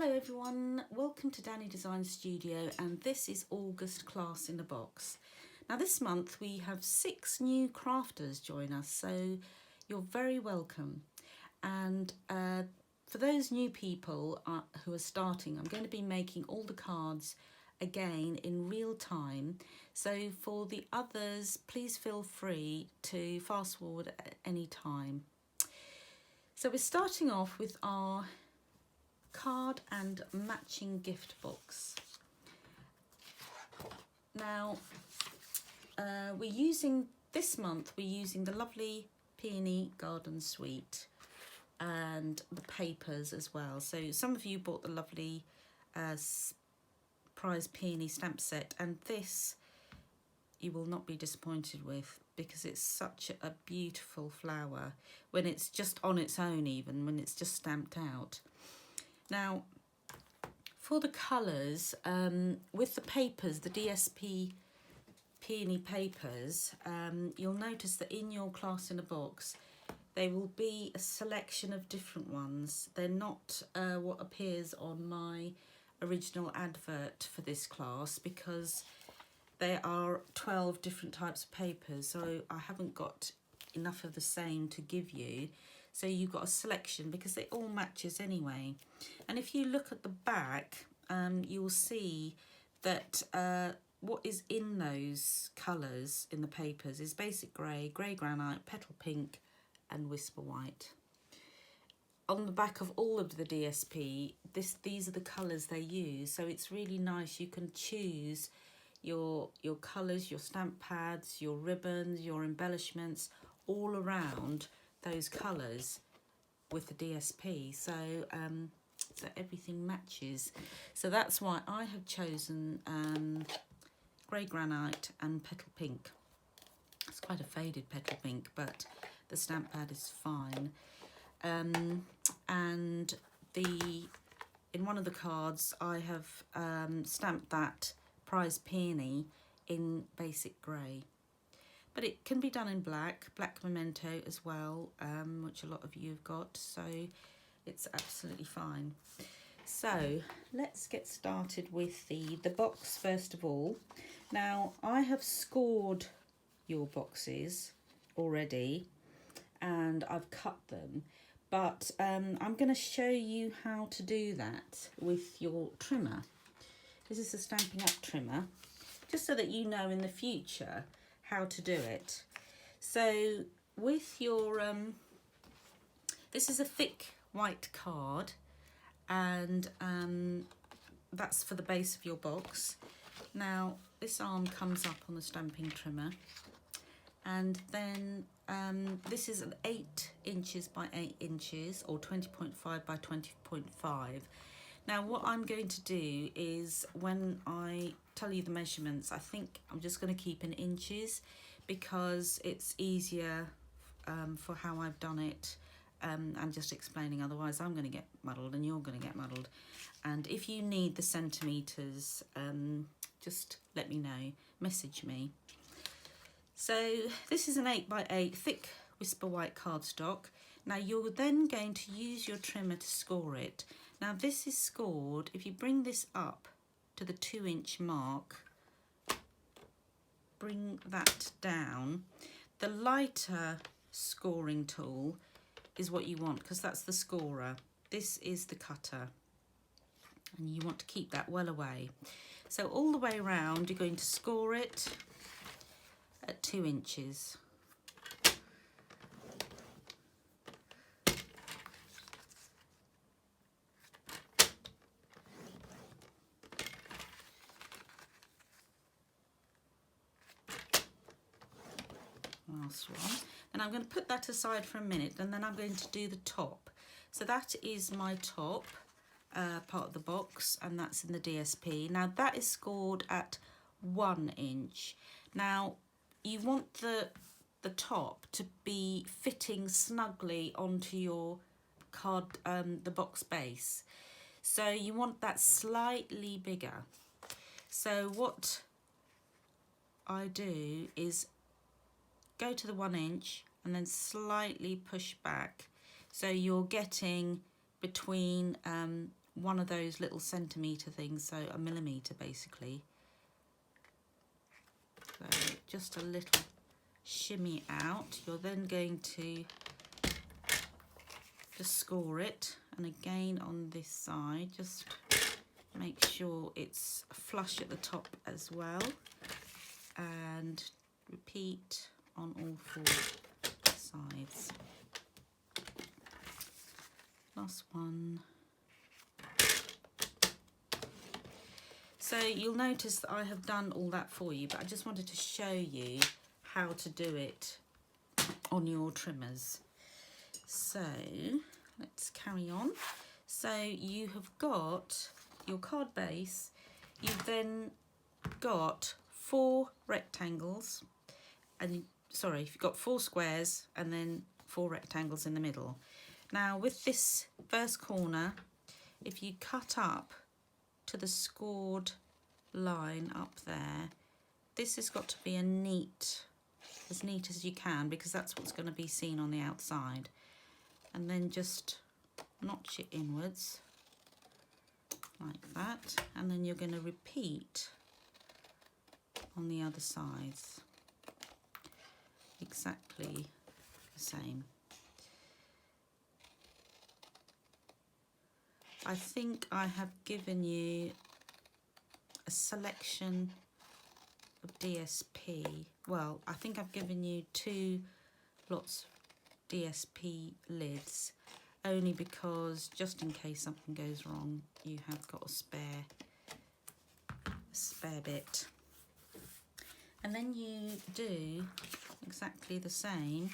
Hello everyone, welcome to Danny Design Studio, and this is August class in a box. Now this month we have 6 new crafters join us, so you're very welcome. And for those new people who are starting, I'm going to be making all the cards again in real time. So for the others, please feel free to fast forward at any time. So we're starting off with our card and matching gift box. Now this month we're using the lovely Peony Garden Suite and the papers as well. So some of you bought the lovely prize peony stamp set, and this you will not be disappointed with, because it's such a beautiful flower when it's just on its own, even when it's just stamped out. Now, for the colours, with the papers, the DSP Peony papers, you'll notice that in your class in a box, there will be a selection of different ones. They're not what appears on my original advert for this class, because there are 12 different types of papers, so I haven't got enough of the same to give you. So you've got a selection because it all matches anyway. And if you look at the back, you'll see that what is in those colours in the papers is basic grey, grey granite, petal pink and whisper white. On the back of all of the DSP, these are the colours they use, so it's really nice. You can choose your colours, your stamp pads, your ribbons, your embellishments, all around those colours with the DSP, so so everything matches. So that's why I have chosen grey granite and petal pink. It's quite a faded petal pink, but the stamp pad is fine. And in one of the cards I have stamped that prize peony in basic grey. But it can be done in black memento as well, which a lot of you have got, so it's absolutely fine. So let's get started with the box first of all. Now I have scored your boxes already and I've cut them, but I'm going to show you how to do that with your trimmer. This is a Stampin' Up trimmer, just so that you know in the future how to do it. So with your this is a thick white card, and that's for the base of your box. Now this arm comes up on the stamping trimmer, and then this is an 8 inches by 8 inches, or 20.5 by 20.5. Now what I'm going to do is, when I tell you the measurements, I think I'm just going to keep in inches, because it's easier for how I've done it, and just explaining. Otherwise I'm going to get muddled and you're going to get muddled. And if you need the centimetres, just let me know, message me. So this is an 8 by 8 thick whisper white cardstock. Now you're then going to use your trimmer to score it. Now this is scored, if you bring this up to the 2-inch mark, bring that down. The lighter scoring tool is what you want, because that's the scorer. This is the cutter, and you want to keep that well away. So all the way around you're going to score it at 2 inches. Last one. And I'm going to put that aside for a minute, and then I'm going to do the top. So that is my top part of the box, and that's in the DSP. Now that is scored at 1 inch. Now you want the top to be fitting snugly onto your card, the box base. So you want that slightly bigger. So what I do is go to the 1 inch and then slightly push back, so you're getting between one of those little centimetre things, so a millimetre basically. So just a little shimmy out. You're then going to just score it, and again on this side just make sure it's flush at the top as well, and repeat on all four sides. Last one. So you'll notice that I have done all that for you, but I just wanted to show you how to do it on your trimmers. So let's carry on. So you have got your card base, you've then got 4 rectangles, and sorry, you've got 4 squares and then 4 rectangles in the middle. Now with this first corner, if you cut up to the scored line up there, this has got to be as neat as you can, because that's what's going to be seen on the outside. And then just notch it inwards like that, and then you're going to repeat on the other sides exactly the same. I think I have given you a selection of DSP. Well, I think I've given you 2 lots of DSP lids, only because just in case something goes wrong, you have got a spare bit. And then you do exactly the same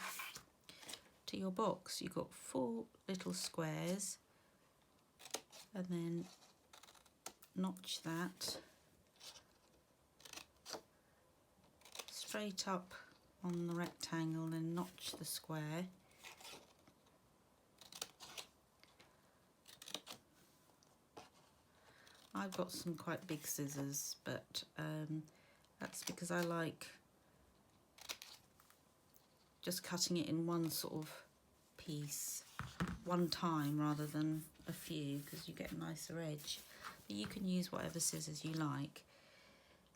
to your box. You've got 4 little squares, and then notch that straight up on the rectangle, and notch the square. I've got some quite big scissors, but that's because I like just cutting it in one sort of piece, one time, rather than a few, because you get a nicer edge. But you can use whatever scissors you like.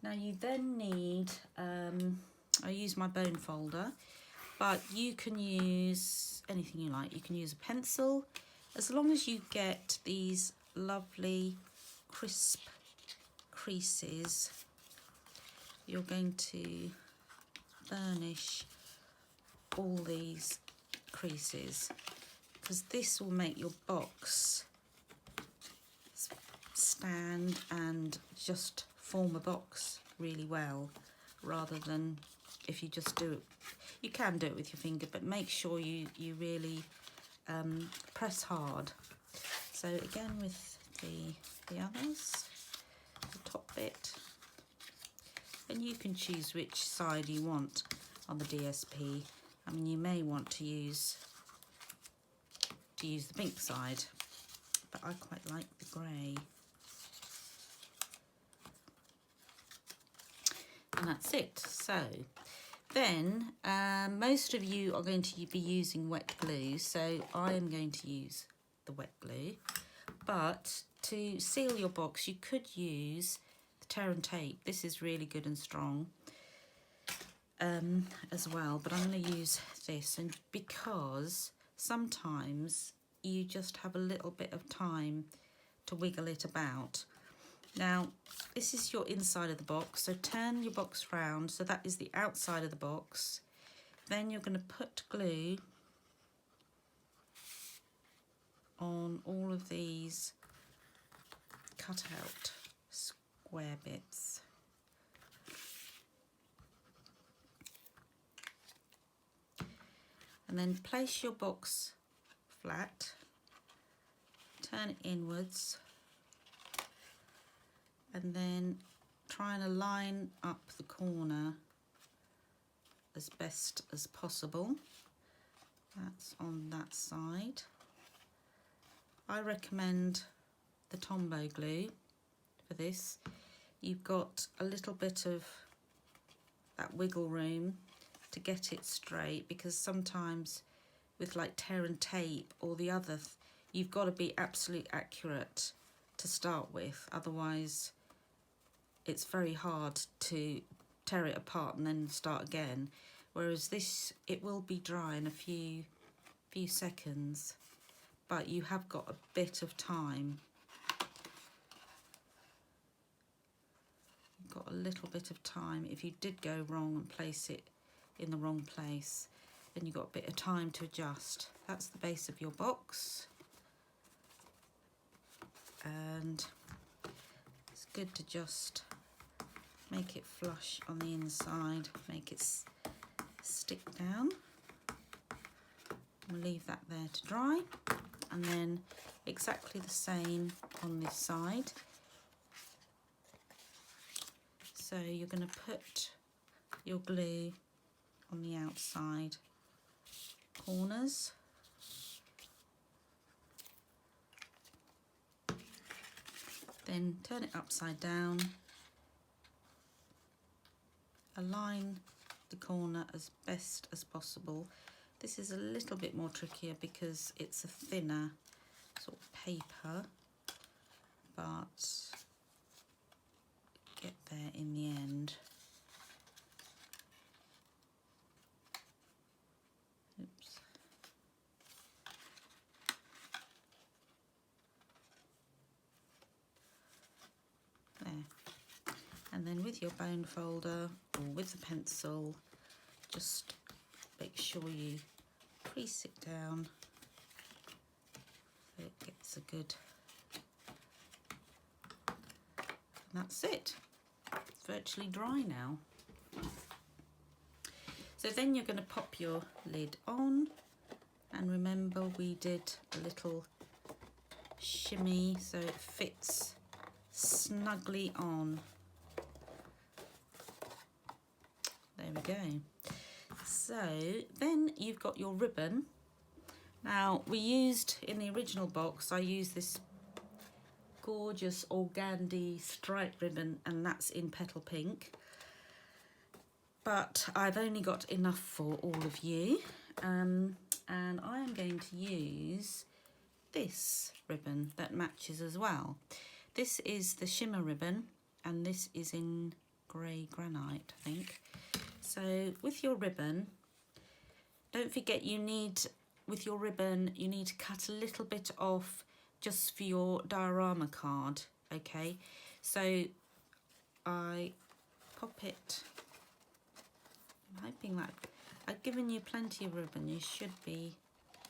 Now you then need, I use my bone folder, but you can use anything you like. You can use a pencil, as long as you get these lovely crisp creases. You're going to burnish all these creases, because this will make your box stand and just form a box really well, rather than if you just do it. You can do it with your finger, but make sure you really press hard. So again with the others, the top bit, and you can choose which side you want on the DSP. I mean, you may want to use the pink side, but I quite like the grey. And that's it. So then most of you are going to be using wet glue, so I am going to use the wet glue. But to seal your box, you could use the tear and tape. This is really good and strong as well, but I'm going to use this, and because sometimes you just have a little bit of time to wiggle it about. Now this is your inside of the box, so turn your box round, so that is the outside of the box. Then you're going to put glue on all of these cut out square bits. And then place your box flat, turn it inwards, and then try and line up the corner as best as possible. That's on that side. I recommend the Tombow glue for this. You've got a little bit of that wiggle room to get it straight, because sometimes with like tear and tape or the other, you've got to be absolutely accurate to start with, otherwise it's very hard to tear it apart and then start again. Whereas this, it will be dry in a few seconds, but you have got a bit of time. You've got a little bit of time. If you did go wrong and place it in the wrong place, then you've got a bit of time to adjust. That's the base of your box. And it's good to just make it flush on the inside, make it stick down. We'll leave that there to dry, and then exactly the same on this side. So you're going to put your glue on the outside corners. Then turn it upside down. Align the corner as best as possible. This is a little bit more trickier because it's a thinner sort of paper, but get there in the end. Oops. There. And then with your bone folder or with the pencil, just make sure you crease it down so it gets a good, and that's it. It's virtually dry now. So then you're going to pop your lid on, and remember we did a little shimmy so it fits snugly on. There we go. So then you've got your ribbon. Now we used, in the original box, I used this gorgeous organdy striped ribbon, and that's in petal pink. But I've only got enough for all of you. And I am going to use this ribbon that matches as well. This is the shimmer ribbon, and this is in grey granite, I think. So with your ribbon, don't forget you need to cut a little bit off just for your diorama card, okay? So I pop it, I'm hoping that I've given you plenty of ribbon, you should be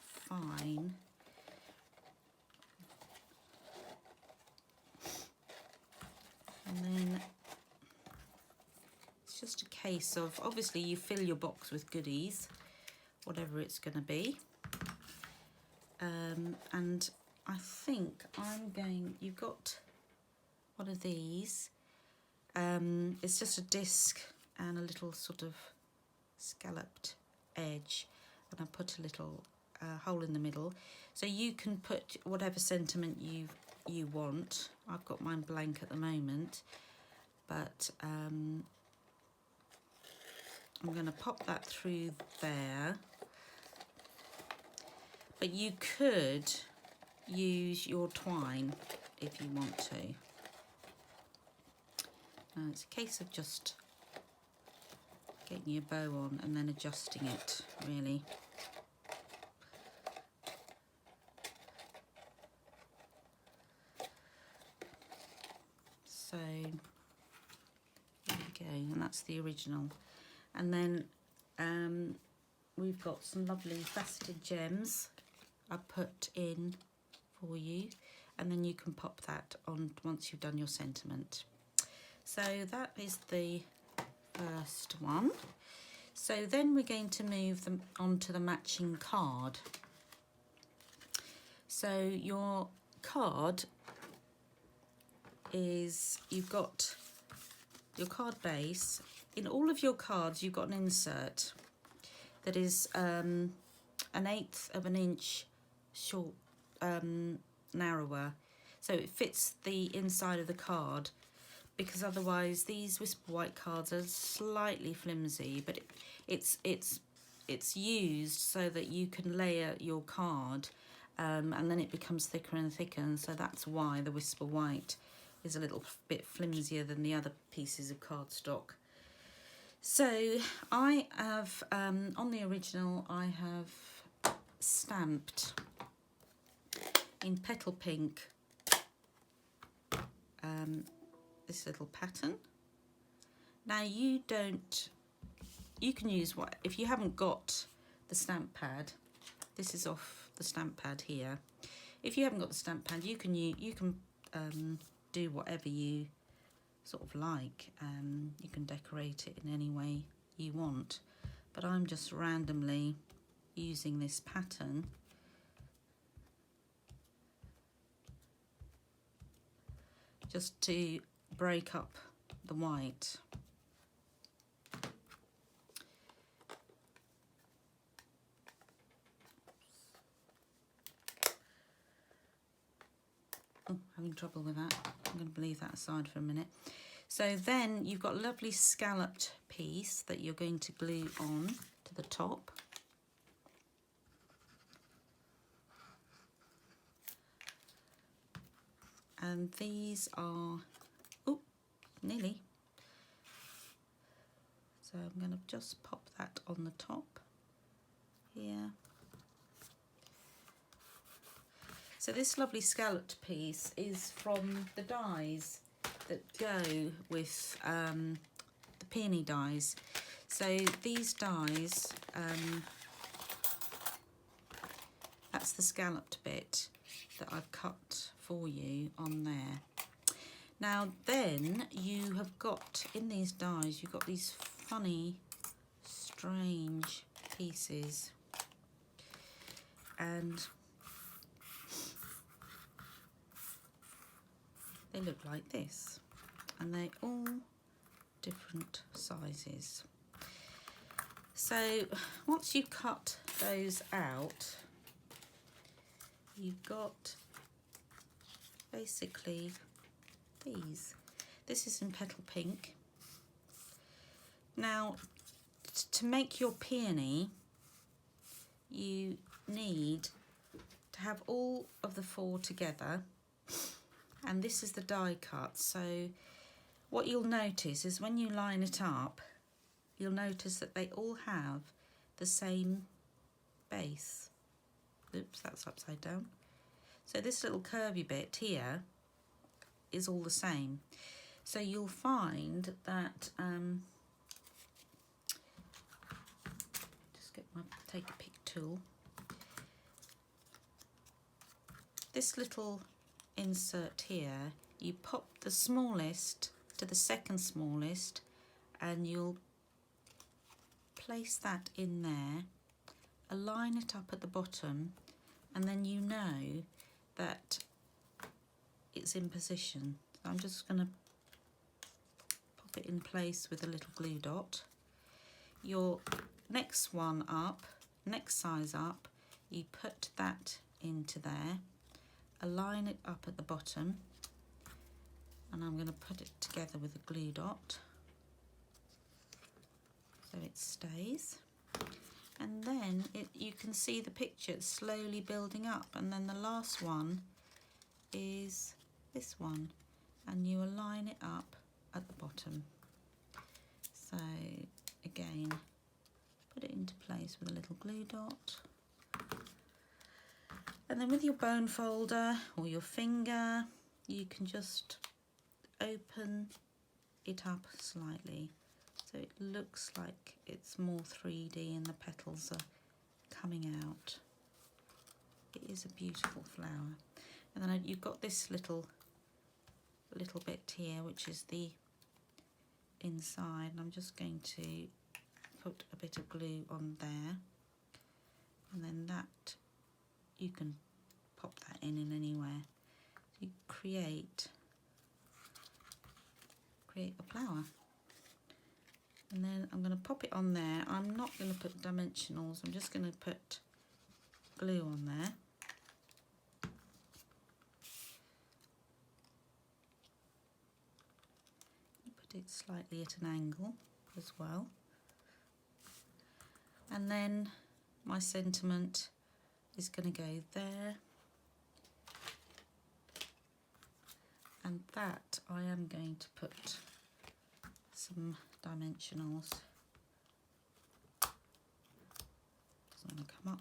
fine. And then it's just a case of, obviously you fill your box with goodies, whatever it's going to be. And I think you've got one of these. It's just a disc and a little sort of scalloped edge, and I put a little hole in the middle. So you can put whatever sentiment you want. I've got mine blank at the moment, but I'm going to pop that through there. But you could use your twine if you want to. It's a case of just getting your bow on and then adjusting it, really. So there we go, and that's the original. And then we've got some lovely faceted gems I put in for you, and then you can pop that on once you've done your sentiment. So that is the first one. So then we're going to move them onto the matching card. So your card is, you've got your card base. In all of your cards you've got an insert that is 1/8 of an inch short, narrower, so it fits the inside of the card, because otherwise these Whisper White cards are slightly flimsy, but it's used so that you can layer your card and then it becomes thicker and thicker, and so that's why the Whisper White is a little bit flimsier than the other pieces of cardstock. So I have, on the original, I have stamped in Petal Pink this little pattern. Now you can use what, if you haven't got the stamp pad, this is off the stamp pad here. If you haven't got the stamp pad, you can do whatever you sort of like. You can decorate it in any way you want, but I'm just randomly using this pattern just to break up the white. Oh, having trouble with that. I'm going to leave that aside for a minute. So then you've got a lovely scalloped piece that you're going to glue on to the top. And these are, oh, nearly. So I'm going to just pop that on the top here. So this lovely scalloped piece is from the dies that go with the peony dies. So these dies, that's the scalloped bit that I've cut for you on there. Now then you have got, in these dies, you've got these funny, strange pieces, and they look like this, and they're all different sizes. So once you cut those out, you've got basically these. This is in Petal Pink. Now to make your peony, you need to have all of the four together, and this is the die cut. So what you'll notice is when you line it up, you'll notice that they all have the same base. Oops, that's upside down. So this little curvy bit here is all the same. So you'll find that, just get my take a pick tool. This little insert here, you pop the smallest to the second smallest, and you'll place that in there, align it up at the bottom, and then you know that it's in position. So I'm just going to pop it in place with a little glue dot. Your next one up, next size up, you put that into there, align it up at the bottom, and I'm going to put it together with a glue dot so it stays. And then you can see the picture slowly building up, and then the last one is this one, and you align it up at the bottom. So again, put it into place with a little glue dot, and then with your bone folder or your finger, you can just open it up slightly so it looks like it's more 3D and the petals are coming out. It is a beautiful flower. And then you've got this little bit here, which is the inside, and I'm just going to put a bit of glue on there, and then that you can pop that in anywhere. You create a flower, and then I'm going to pop it on there. I'm not going to put dimensionals, I'm just going to put glue on there. Put it slightly at an angle as well, and then my sentiment is going to go there that I am going to put some dimensionals. Doesn't want to come up.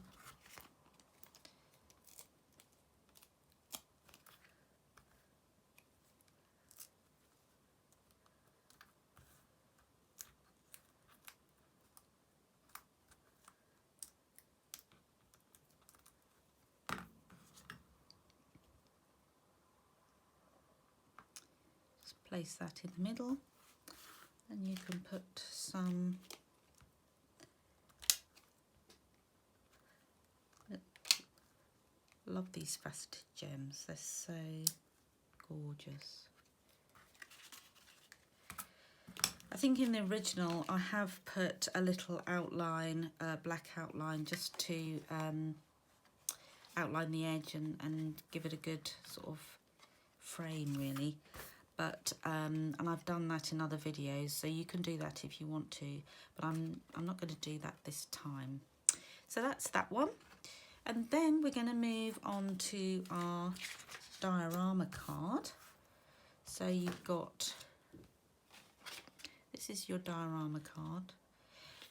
Place that in the middle, and you can put some love these faceted gems, they're so gorgeous. I think in the original I have put a little outline, black outline, just to outline the edge and give it a good sort of frame really. But and I've done that in other videos, so you can do that if you want to, but I'm not going to do that this time. So that's that one, and then we're going to move on to our diorama card. So you've got, this is your diorama card,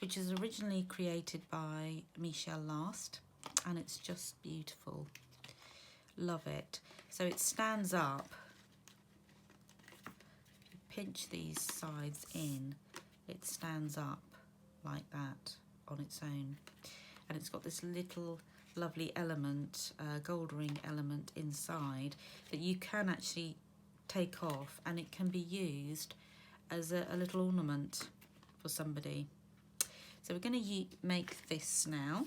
which is originally created by Michel Last, and it's just beautiful. Love it. So it stands up. Pinch these sides in, it stands up like that on its own, and it's got this little lovely element, gold ring element inside that you can actually take off, and it can be used as a little ornament for somebody. So we're going to make this now.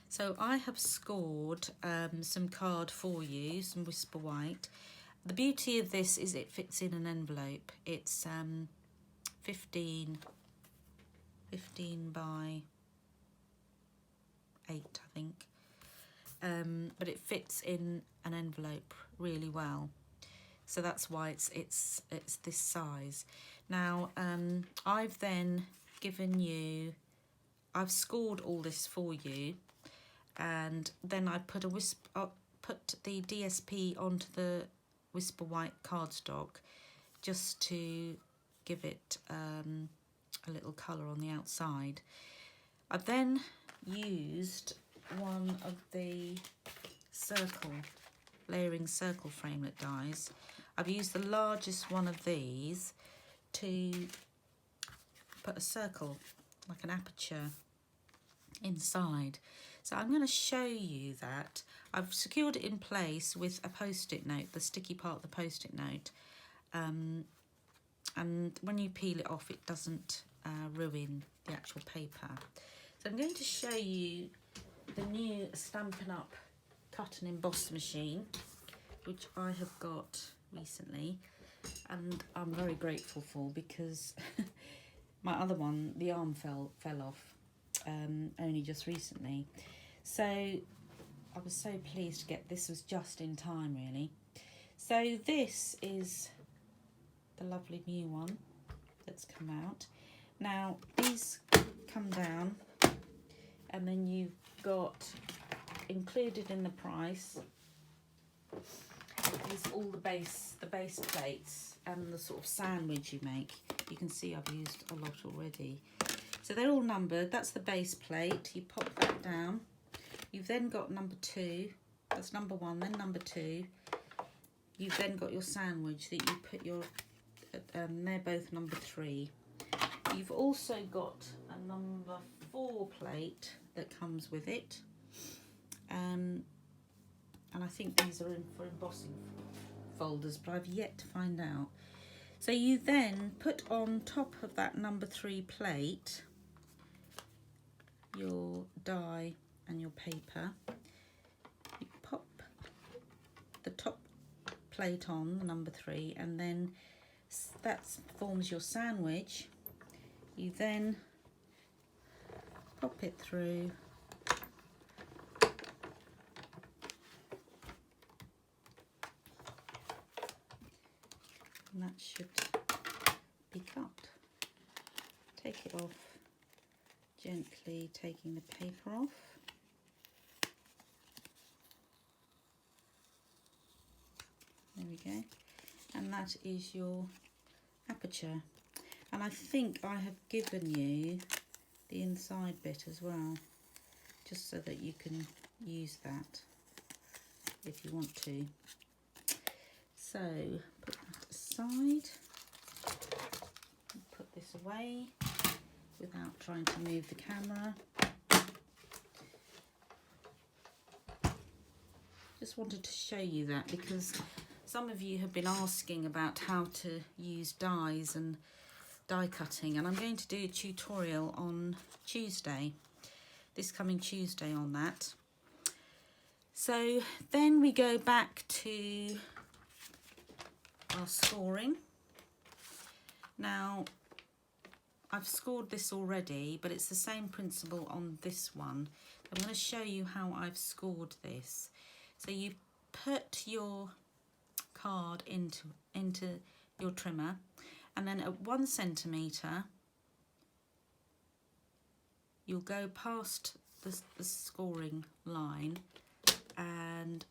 So I have scored some card for you, some Whisper White. The beauty of this is it fits in an envelope. It's 15 by 8, I think. But it fits in an envelope really well. So that's why it's this size. Now I've then given you, I've scored all this for you, and then I put put the DSP onto the Whisper White cardstock just to give it a little colour on the outside. I've then used one of the layering circle framelit dies. I've used the largest one of these to put a circle, like an aperture, inside. So I'm going to show you that. I've secured it in place with a post-it note, the sticky part of the post-it note, and when you peel it off it doesn't ruin the actual paper. So I'm going to show you the new Stampin' Up! Cut and Emboss machine, which I have got recently, and I'm very grateful for, because my other one, the arm fell off only just recently. So I was so pleased to get this, was just in time really. So this is the lovely new one that's come out. Now these come down, and then you've got included in the price is all the base plates and the sort of sandwich you make. You can see I've used a lot already. So they're all numbered. That's the base plate. You pop that down. You've then got number 2. That's number 1, then number 2. You've then got your sandwich that you put your, they're both number 3. You've also got a number 4 plate that comes with it. And I think these are in for embossing folders, but I've yet to find out. So you then put on top of that number 3 plate your die and your paper. You pop the top plate on, the number 3, and then that forms your sandwich. You then pop it through, and that should be cut. Take it off, gently taking the paper off. There we go. and that is your aperture. And I think I have given you the inside bit as well, just so that you can use that if you want to. So put that aside, put this away without trying to move the camera. Just wanted to show you that because some of you have been asking about how to use dies and die cutting, and I'm going to do a tutorial on Tuesday, this coming Tuesday, on that. So then we go back to our scoring. Now I've scored this already, but it's the same principle on this one. I'm going to show you how I've scored this. So you put your card into your trimmer, and then at 1 centimetre you'll go past the scoring line and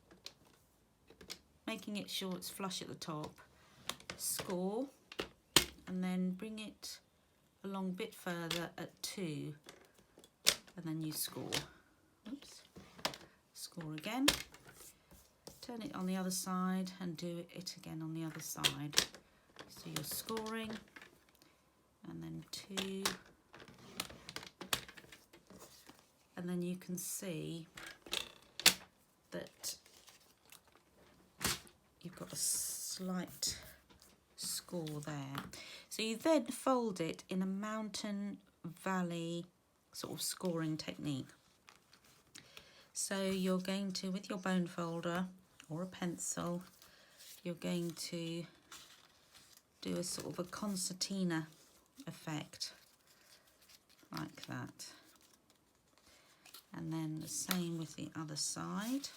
making it sure it's flush at the top, score, and then bring it along a bit further at 2, and then you score. Oops. Score again, turn it on the other side and do it again on the other side. So you're scoring, and then 2, and then you can see that you've got a slight score there. So you then fold it in a mountain valley sort of scoring technique. So you're going to, with your bone folder or a pencil, you're going to do a sort of a concertina effect like that, and then the same with the other side.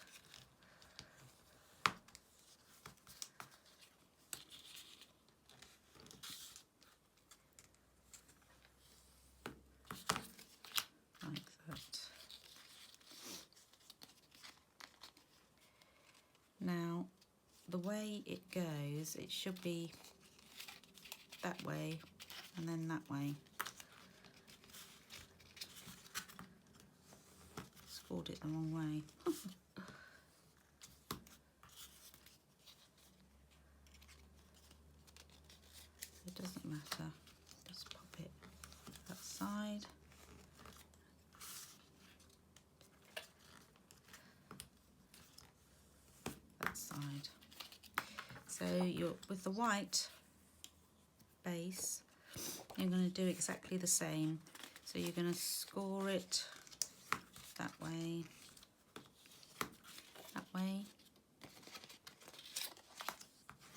Like that. Now the way it goes, it should be that way and then that way. Scored it the wrong way. It doesn't matter, just pop it that side. That side. So you're with the white base, you're going to do exactly the same. So you're going to score it that way, that way,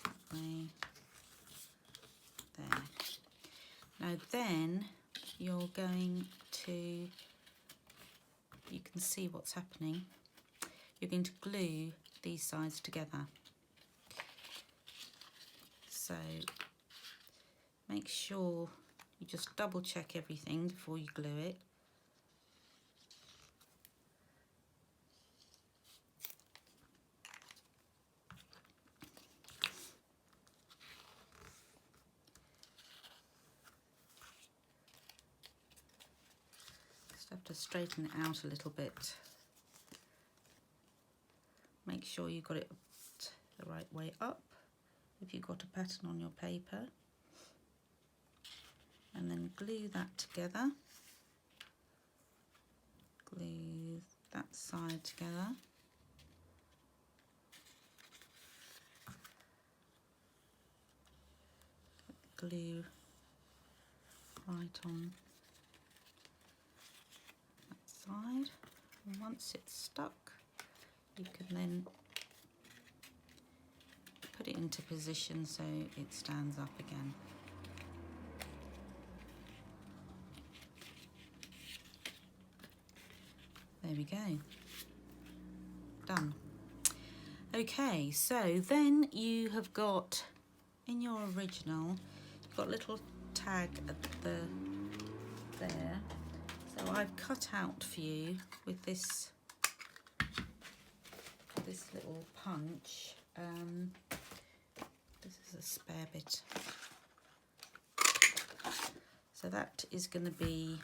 that way, there. Now then you're going to, you can see what's happening, you're going to glue these sides together. So make sure you just double check everything before you glue it. Just have to straighten it out a little bit. Make sure you got it the right way up if you've got a pattern on your paper, and then glue that together. Glue that side together. Glue right on that side, and once it's stuck you can then put it into position so it stands up again. There we go, done. Okay, so then you have got, in your original, you've got a little tag at the there. So I've cut out for you with this little punch. This is there's a spare bit. So that is going to be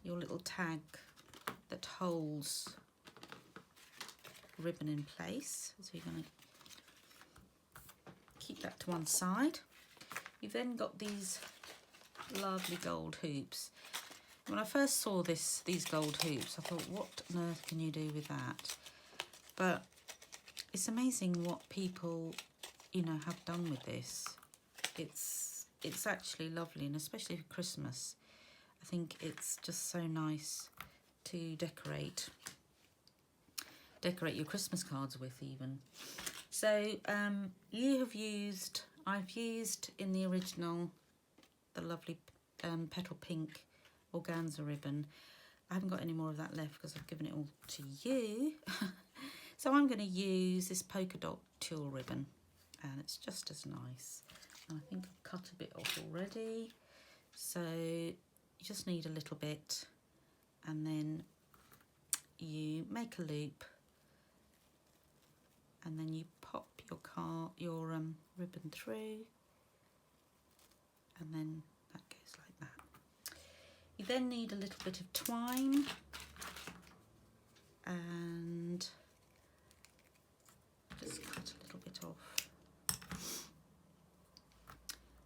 your little tag that holds ribbon in place. So you're going to keep that to one side. You've then got these lovely gold hoops. When I first saw these gold hoops, I thought, what on earth can you do with that? But it's amazing what people, you know, have done with this. It's actually lovely, and especially for Christmas, I think it's just so nice to decorate your Christmas cards with even. So I've used in the original the lovely petal pink organza ribbon. I haven't got any more of that left because I've given it all to you. So I'm going to use this polka dot tulle ribbon, and it's just as nice. And I think I've cut a bit off already. So you just need a little bit, and then you make a loop, and then you pop your ribbon through, and then that goes like that. You then need a little bit of twine, and just cut a little bit off.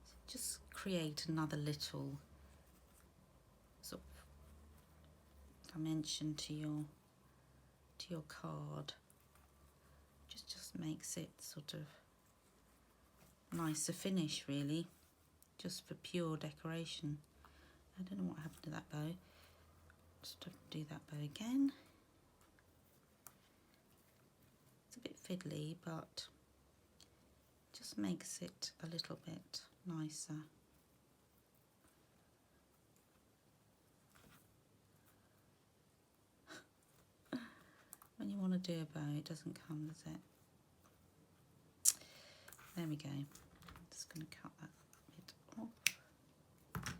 So just create another little sort of dimension to your card. Just makes it sort of nicer finish, really, just for pure decoration. I don't know what happened to that bow. Just have to do that bow again. It's a bit fiddly, but just makes it a little bit nicer. When you want to do a bow, it doesn't come, does it? There we go. I'm just going to cut that bit off.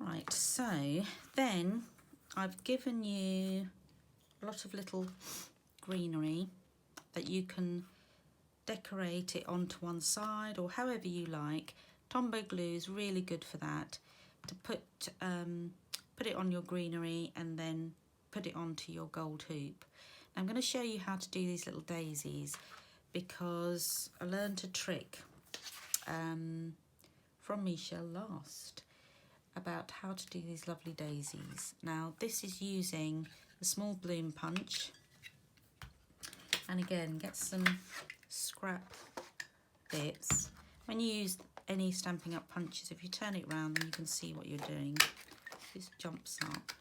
Right, so then I've given you a lot of little greenery that you can decorate it onto one side or however you like. Tombow glue is really good for that, to put it on your greenery and then put it onto your gold hoop. I'm going to show you how to do these little daisies, because I learned a trick from Michelle last about how to do these lovely daisies. Now this is using the small bloom punch, and again get some scrap bits. When you use any Stampin' Up punches, if you turn it around then you can see what you're doing. This jumps up.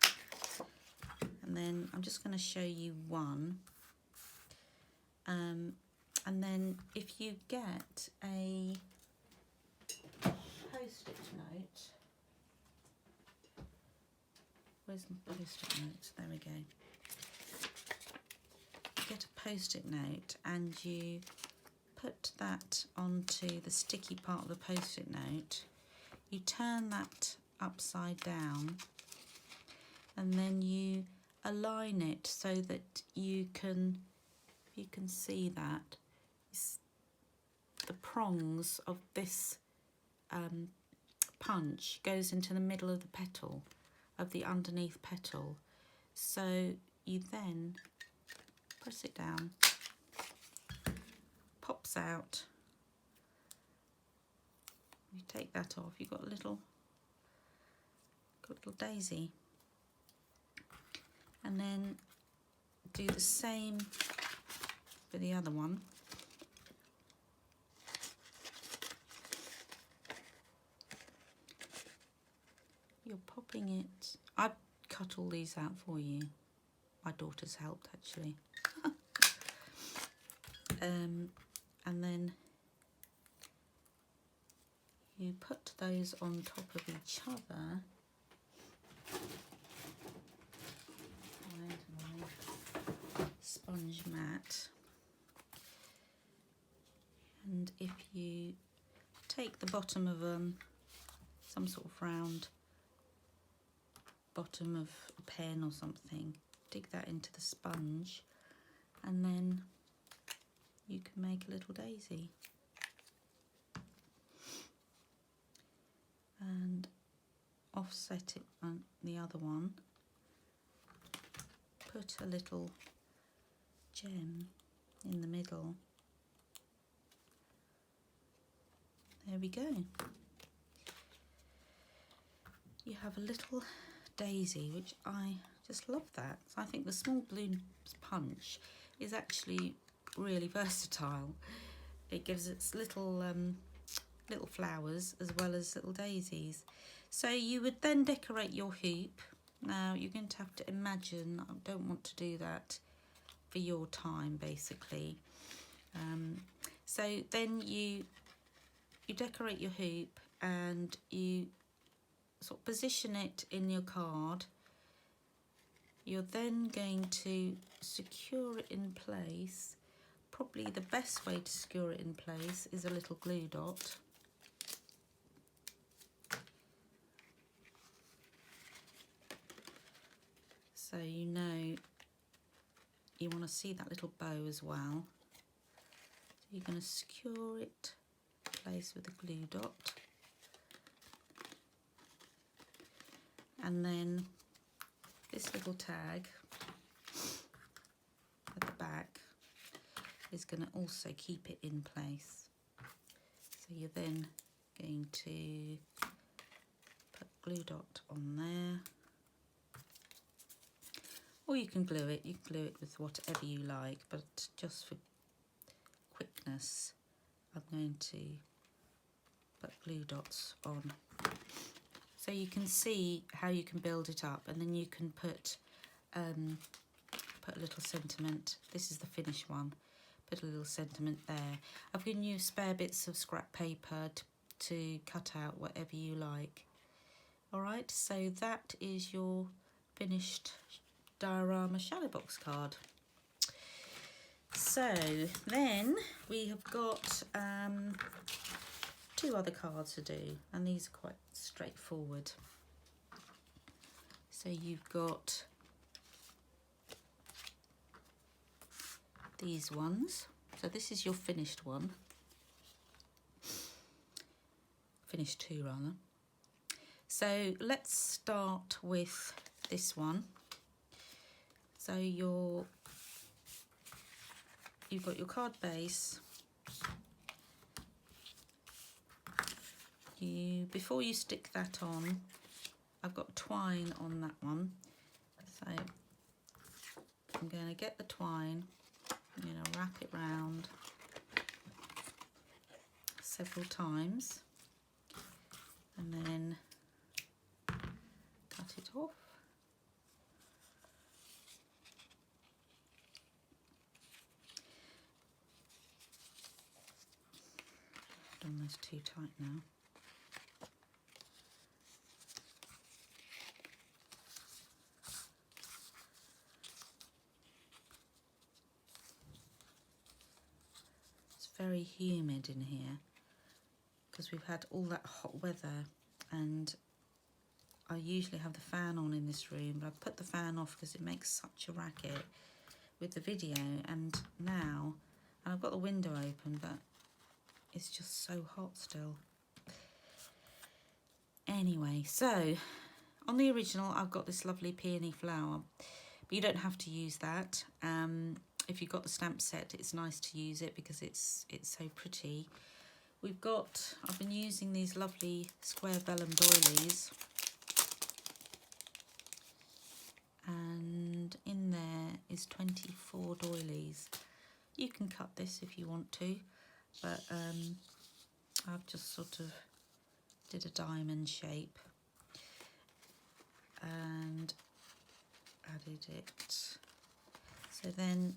And then I'm just going to show you one. And then if you get a post-it note, where's my post-it note? There we go. Get a post-it note and you put that onto the sticky part of the post-it note. You turn that upside down, and then you align it so that you can see that the prongs of this punch goes into the middle of the petal, of the underneath petal. So you then press it down, pops out, you take that off, you've got a little daisy. And then do the same for the other one. You're popping it. I've cut all these out for you. My daughter's helped actually. And then you put those on top of each other. Sponge mat, and if you take the bottom of some sort of round bottom of a pen or something, dig that into the sponge, and then you can make a little daisy. offset it on the other one, put a little gem in the middle. There we go. You have a little daisy, which I just love that. So I think the small balloon punch is actually really versatile. It gives its little little flowers as well as little daisies. So you would then decorate your hoop. Now you're going to have to imagine, I don't want to do that for your time basically. So then you decorate your hoop and you sort of position it in your card. You're then going to secure it in place. Probably the best way to secure it in place is a little glue dot. So you know you want to see that little bow as well. So you're going to secure it in place with a glue dot. And then this little tag at the back is going to also keep it in place. So you're then going to put glue dot on there. Or you can glue it. You can glue it with whatever you like, but just for quickness, I'm going to put glue dots on. So you can see how you can build it up, and then you can put a little sentiment. This is the finished one. Put a little sentiment there. I've given you spare bits of scrap paper to cut out whatever you like. All right, so that is your finished Diorama shadow box card. So then we have got 2 other cards to do, and these are quite straightforward. So you've got these ones. So this is your finished one. Finished 2 rather. So let's start with this one. So you've got your card base. Before you stick that on, I've got twine on that one. So I'm going to get the twine, I'm going to wrap it round several times and then cut it off. I've done this too tight now. Very humid in here because we've had all that hot weather, and I usually have the fan on in this room, but I put the fan off because it makes such a racket with the video, and now I've got the window open, but it's just so hot still. Anyway, so on the original I've got this lovely peony flower, but you don't have to use that. If you've got the stamp set, it's nice to use it because it's so pretty. I've been using these lovely square vellum doilies, and in there is 24 doilies. You can cut this if you want to, but I've just sort of did a diamond shape and added it. So then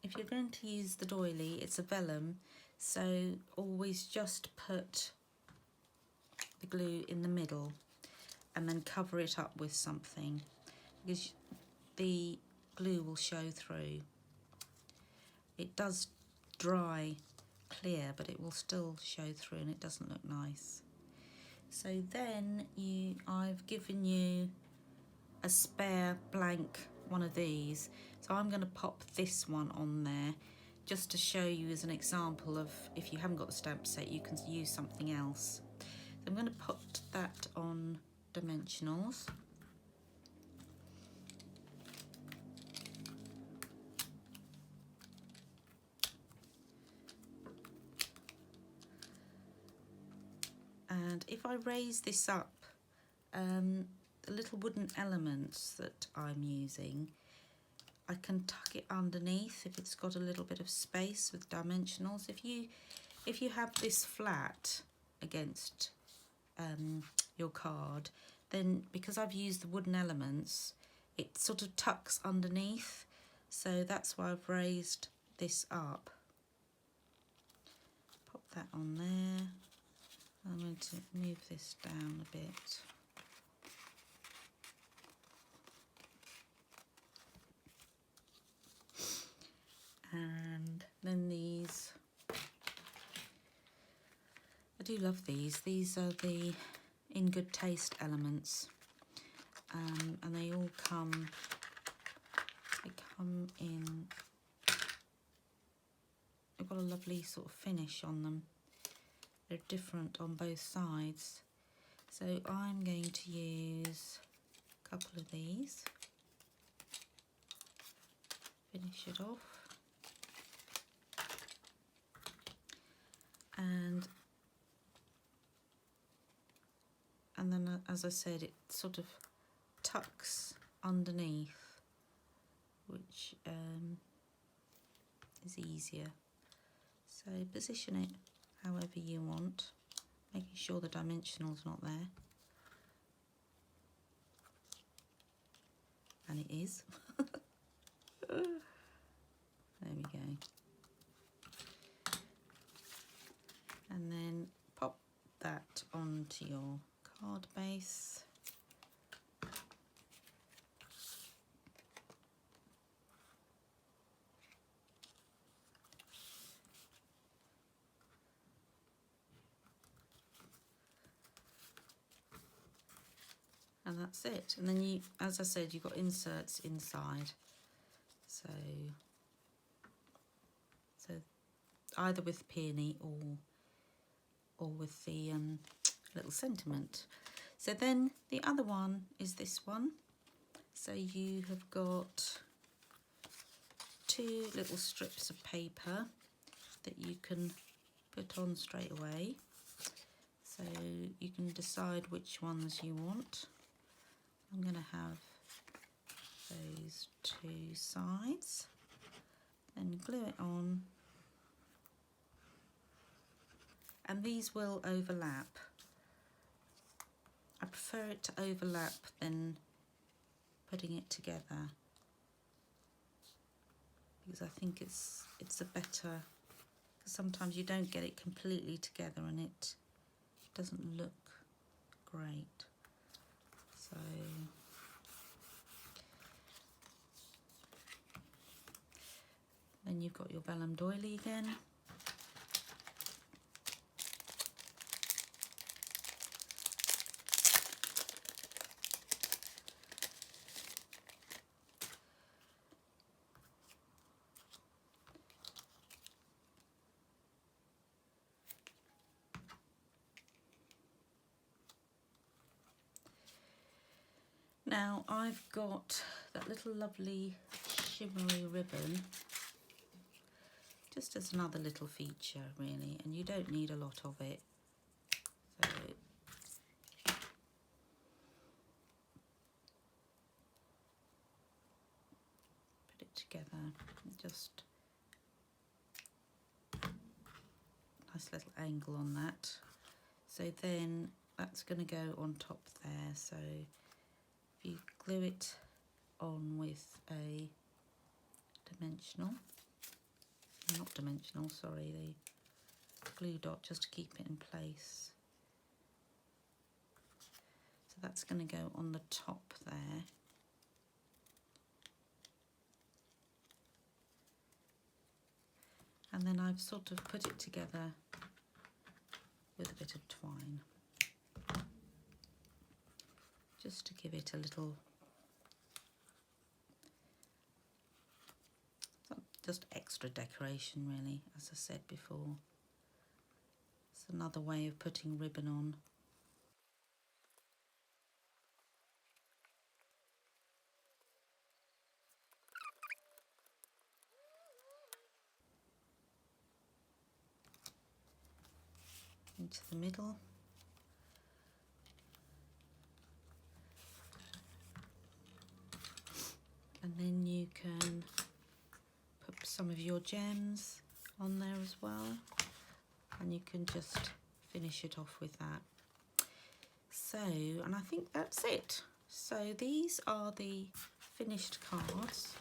if you're going to use the doily, it's a vellum, so always just put the glue in the middle and then cover it up with something, because the glue will show through. It does dry clear, but it will still show through and it doesn't look nice. So then I've given you a spare blank one of these, so I'm going to pop this one on there just to show you as an example of, if you haven't got the stamp set, you can use something else. So I'm going to put that on dimensionals. And if I raise this up, the little wooden elements that I'm using, I can tuck it underneath if it's got a little bit of space with dimensionals. If you have this flat against your card, then because I've used the wooden elements, it sort of tucks underneath. So that's why I've raised this up. Pop that on there. I'm going to move this down a bit. And then these, I do love these. These are the In Good Taste elements, and they all come in, they've got a lovely sort of finish on them. They're different on both sides. So I'm going to use a couple of these, finish it off. And then, as I said, it sort of tucks underneath, which is easier. So position it however you want, making sure the dimensional's not there. And it is. There we go. And then pop that onto your card base. And that's it. And then you, as I said, you've got inserts inside. So either with peony or with the little sentiment. So then the other one is this one. So you have got 2 little strips of paper that you can put on straight away. So you can decide which ones you want. I'm going to have those 2 sides, then glue it on, and these will overlap. I prefer it to overlap than putting it together, because I think it's a better, because sometimes you don't get it completely together and it doesn't look great. So then you've got your vellum doily again. Now I've got that little lovely shimmery ribbon, just as another little feature really, and you don't need a lot of it. So put it together, just nice little angle on that. So then that's going to go on top there. So you glue it on with a dimensional, not dimensional, sorry, the glue dot, just to keep it in place. So that's going to go on the top there. And then I've sort of put it together with a bit of twine, just to give it a little, just extra decoration really, as I said before. It's another way of putting ribbon on. into the middle. And then you can put some of your gems on there as well, and you can just finish it off with that. So, and I think that's it. So these are the finished cards.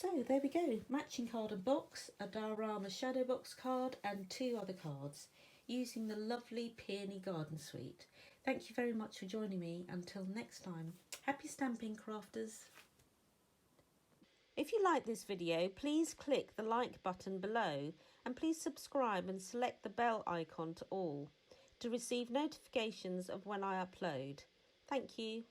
So there we go, matching card and box, a Diorama shadow box card and 2 other cards using the lovely Peony Garden Suite. Thank you very much for joining me. Until next time, happy stamping, crafters. If you like this video, please click the like button below and please subscribe and select the bell icon to all to receive notifications of when I upload. Thank you.